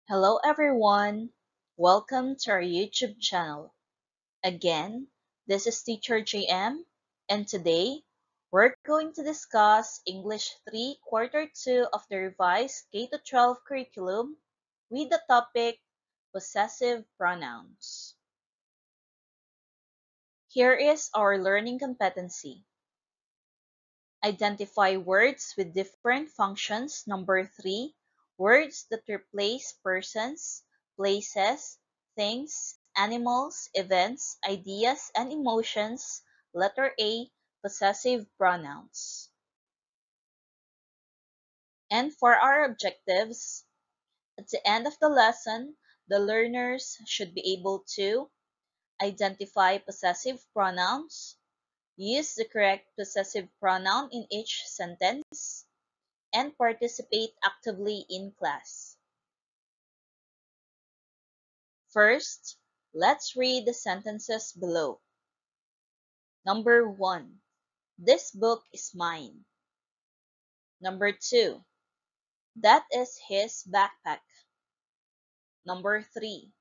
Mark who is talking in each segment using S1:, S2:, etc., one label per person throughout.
S1: Hello everyone! Welcome to our YouTube channel. Again, this is Teacher JM, and today we're going to discuss English 3 Quarter 2 of the revised K-12 curriculum with the topic Possessive Pronouns. Here is our learning competency. Identify words with different functions. Number 3, words that replace persons, places, things, animals, events, ideas, and emotions. Letter A, possessive pronouns. And for our objectives, at the end of the lesson, the learners should be able to identify possessive pronouns, use the correct possessive pronoun in each sentence, and participate actively in class. First, let's read the sentences below. Number 1. This book is mine. Number 2. That is his backpack. Number 3.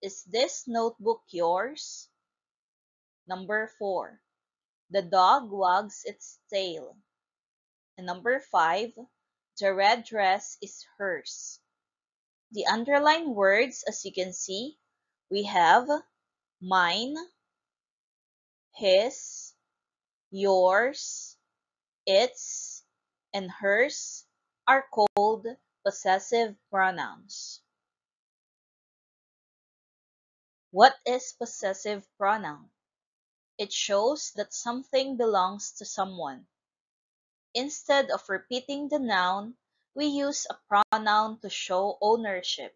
S1: Is this notebook yours? Number 4. The dog wags its tail. And number 5. The red dress is hers. The underlined words, as you can see, we have mine, his, yours, its, and hers are called possessive pronouns. What is possessive pronoun? It shows that something belongs to someone. Instead of repeating the noun, we use a pronoun to show ownership.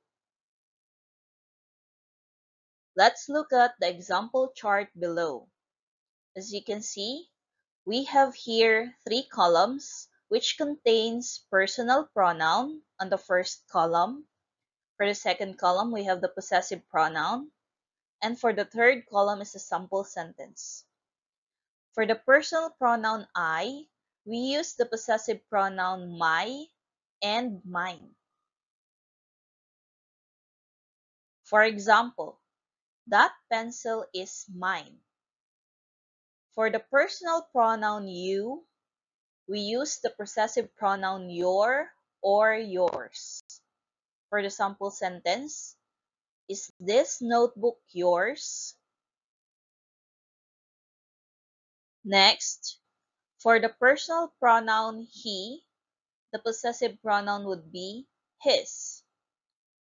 S1: Let's look at the example chart below. As you can see, we have here 3 columns which contains personal pronoun on the first column. For the second column, we have the possessive pronoun. And for the third column is a sample sentence. For the personal pronoun I, we use the possessive pronoun my and mine. For example, that pencil is mine. For the personal pronoun you, we use the possessive pronoun your or yours. For the sample sentence, is this notebook yours? Next, for the personal pronoun he, the possessive pronoun would be his.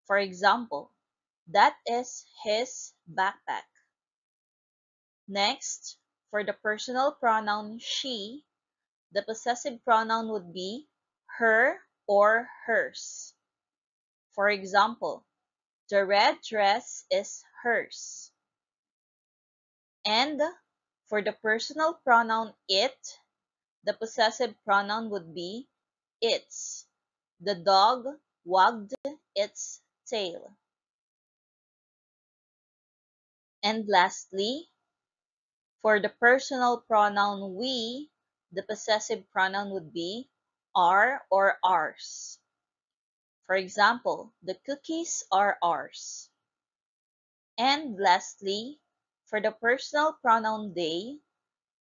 S1: For example, that is his backpack. Next, for the personal pronoun she, the possessive pronoun would be her or hers. For example, the red dress is hers. And for the personal pronoun it, the possessive pronoun would be its. The dog wagged its tail. And lastly, for the personal pronoun we, the possessive pronoun would be our or ours. For example, the cookies are ours. And lastly, for the personal pronoun they,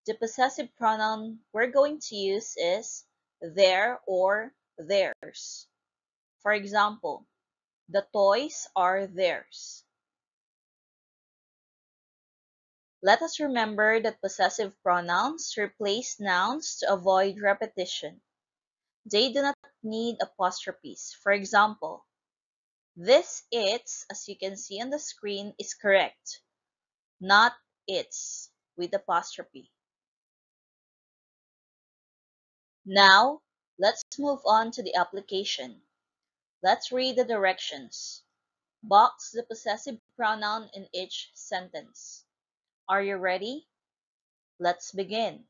S1: the possessive pronoun we're going to use is their or theirs. For example, the toys are theirs. Let us remember that possessive pronouns replace nouns to avoid repetition. They do not need apostrophes. For example, this its, as you can see on the screen, is correct, not its with apostrophe. Now, let's move on to the application. Let's read the directions. Box the possessive pronoun in each sentence. Are you ready? Let's begin.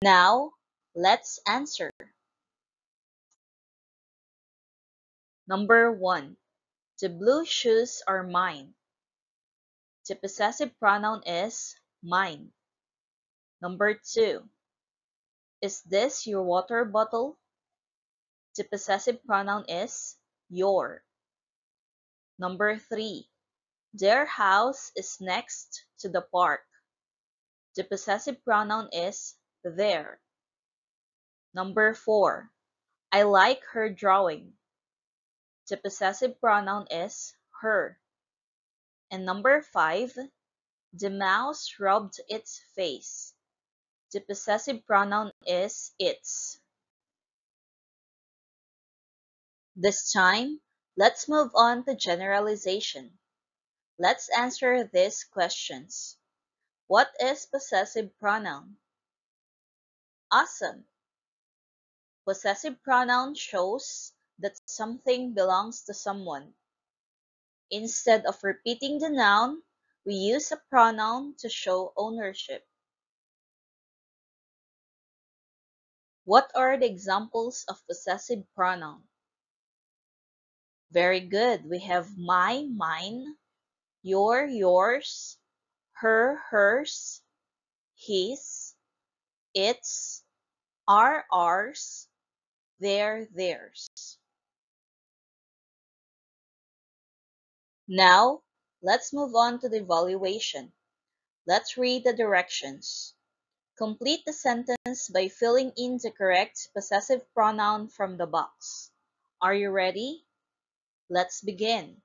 S1: Now, let's answer. Number 1. The blue shoes are mine. The possessive pronoun is mine. Number 2. Is this your water bottle? The possessive pronoun is your. Number 3. Their house is next to the park. The possessive pronoun is their. Number 4. I like her drawing. The possessive pronoun is her. And number 5. The mouse rubbed its face. The possessive pronoun is its. This time, let's move on to generalization. Let's answer these questions. What is possessive pronoun? Awesome! Possessive pronoun shows that something belongs to someone. Instead of repeating the noun, we use a pronoun to show ownership. What are the examples of possessive pronoun? Very good. We have my, mine, your, yours, her, hers, his, its, our, ours, their, theirs. Now, let's move on to the evaluation. Let's read the directions. Complete the sentence by filling in the correct possessive pronoun from the box. Are you ready? Let's begin.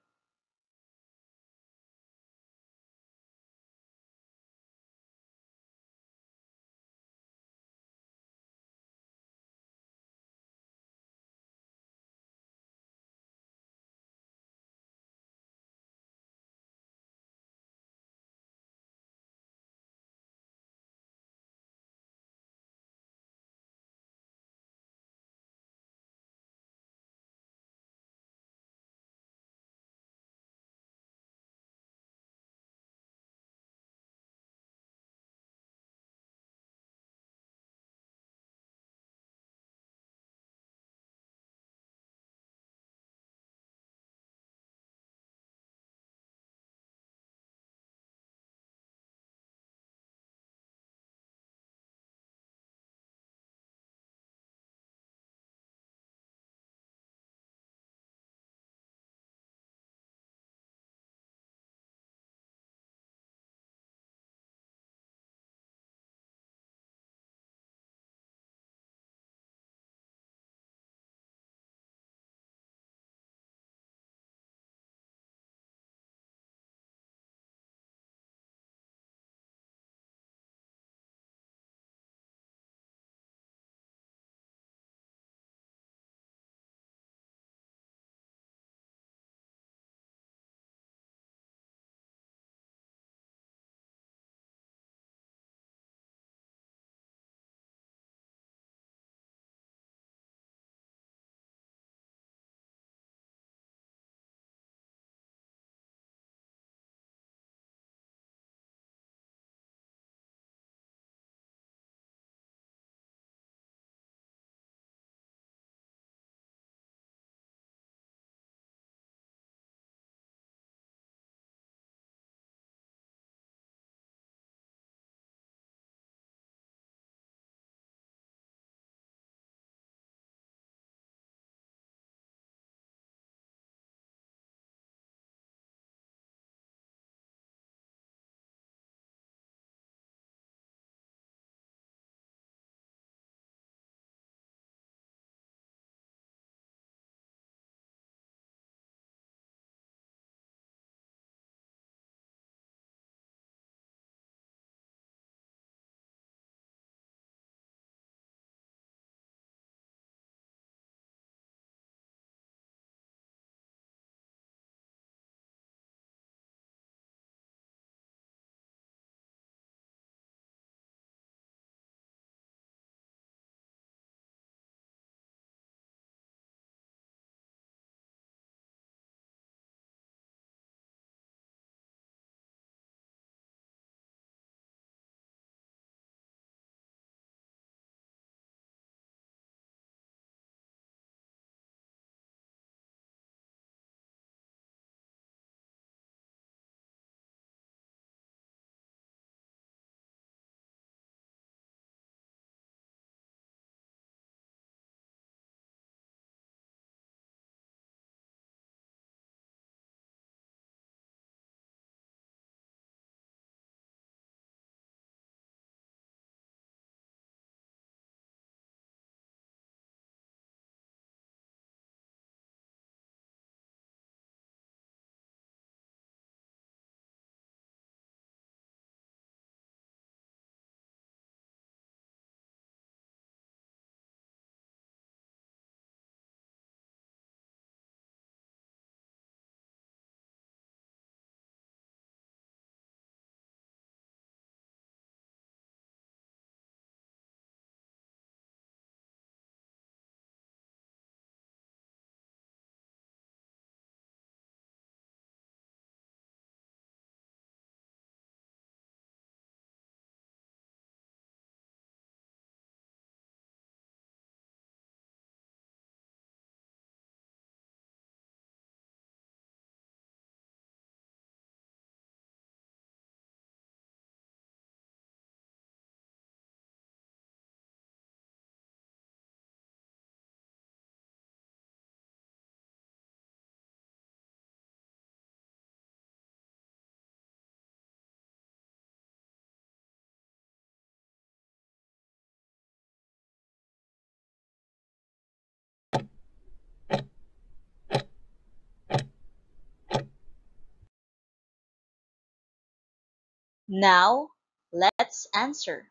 S1: Now, let's answer.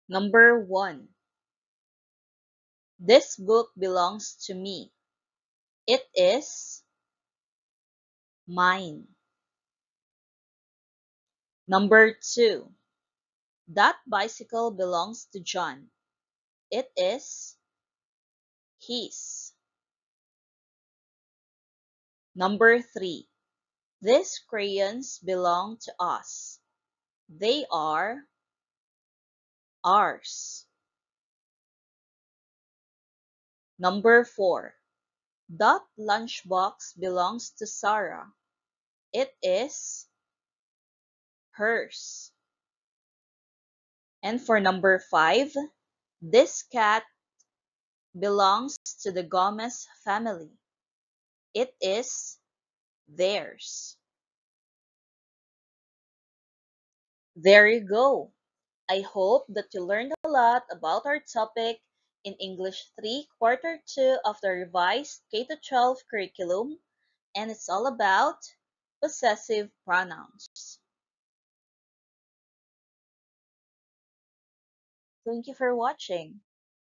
S1: Number 1. This book belongs to me. It is mine. Number 2. That bicycle belongs to John. It is his. Number 3. These crayons belong to us. They are ours. Number 4. That lunchbox belongs to Sarah. It is hers. And for number 5, this cat belongs to the Gomez family. It is theirs. There you go. I hope that you learned a lot about our topic in English 3 Quarter 2 of the revised K-12 curriculum, and it's all about possessive pronouns. Thank you for watching.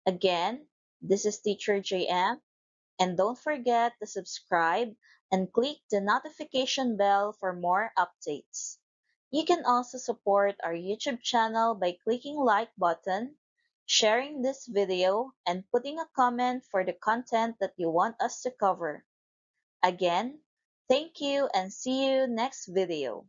S1: Again, this is Teacher JM, and don't forget to subscribe and click the notification bell for more updates. You can also support our YouTube channel by clicking like button, sharing this video, and putting a comment for the content that you want us to cover. Again, thank you and see you next video.